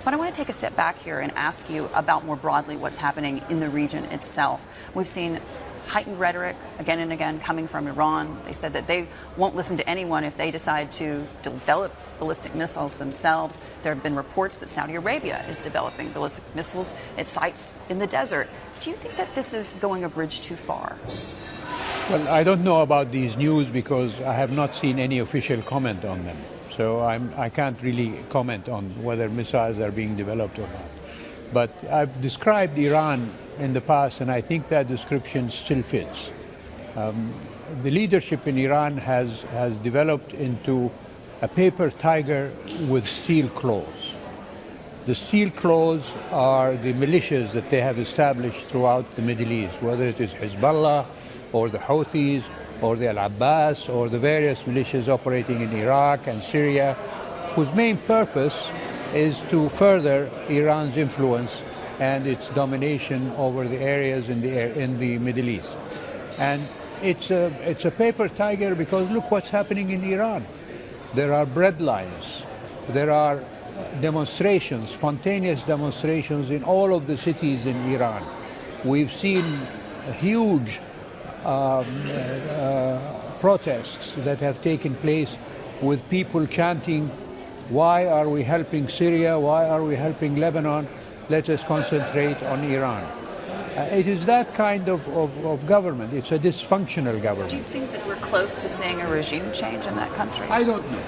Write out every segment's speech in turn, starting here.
But I want to take a step back here and ask you about more broadly what's happening in the region itself. We've seen heightened rhetoric again and again coming from Iran. They said that they won't listen to anyone if they decide to develop ballistic missiles themselves. There have been reports that Saudi Arabia is developing ballistic missiles at sites in the desert. Do you think that this is going a bridge too far? Well, I don't know about these news because I have not seen any official comment on them. So I can't really comment on whether missiles are being developed or not. But I've described Iran in the past, and I think that description still fits. The leadership in Iran has developed into a paper tiger with steel claws. The steel claws are the militias that they have established throughout the Middle East, whether it is Hezbollah or the Houthis or the Al-Abbas or the various militias operating in Iraq and Syria, whose main purpose is to further Iran's influence and its domination over the areas in the Middle East. And it's a paper tiger because look what's happening in Iran. There are bread lines, there are demonstrations, spontaneous demonstrations in all of the cities in Iran. We've seen huge protests that have taken place with people chanting, "Why are we helping Syria? Why are we helping Lebanon? Let us concentrate on Iran." It is that kind of government. It's a dysfunctional government. Do you think that we're close to seeing a regime change in that country? I don't know.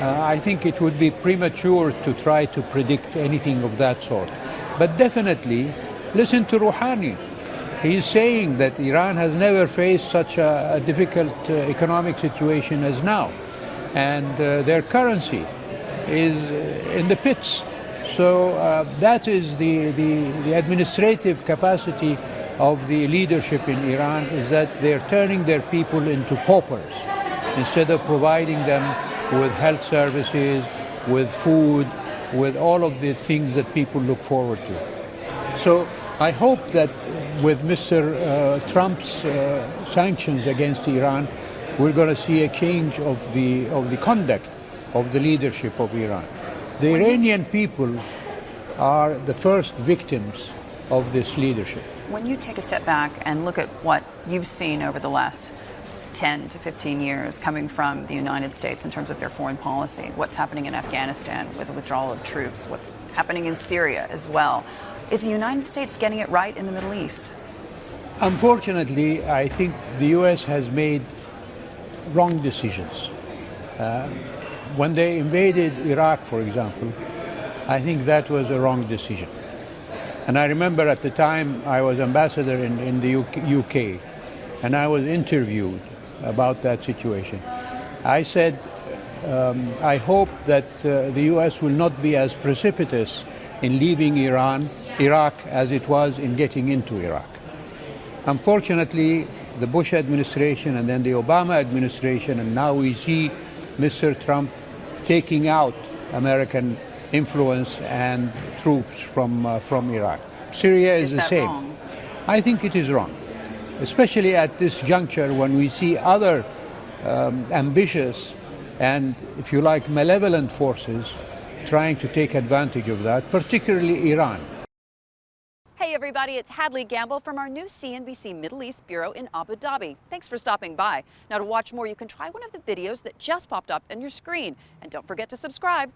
I think it would be premature to try to predict anything of that sort. But definitely, listen to Rouhani. He's saying that Iran has never faced such a difficult economic situation as now. And their currency is in the pits. So that is the administrative capacity of the leadership in Iran, is that they're turning their people into paupers instead of providing them with health services, with food, with all of the things that people look forward to. So I hope that with Mr. Trump's sanctions against Iran, we're going to see a change of the conduct of the leadership of Iran. The Iranian people are the first victims of this leadership. When you take a step back and look at what you've seen over the last 10 to 15 years coming from the United States in terms of their foreign policy, what's happening in Afghanistan with the withdrawal of troops, what's happening in Syria as well, is the United States getting it right in the Middle East? Unfortunately, I think the U.S. has made wrong decisions. When they invaded Iraq, for example, I think that was a wrong decision. And I remember at the time I was ambassador in the UK, and I was interviewed about that situation. I said, I hope that the U.S. will not be as precipitous in leaving Iraq as it was in getting into Iraq. Unfortunately, the Bush administration and then the Obama administration, and now we see Mr. Trump taking out American influence and troops from Iraq. Syria is the same. Wrong? I think it is wrong, especially at this juncture when we see other ambitious and, if you like, malevolent forces trying to take advantage of that, particularly Iran. Hey everybody, it's Hadley Gamble from our new CNBC Middle East Bureau in Abu Dhabi. Thanks for stopping by. Now to watch more, you can try one of the videos that just popped up on your screen. And don't forget to subscribe.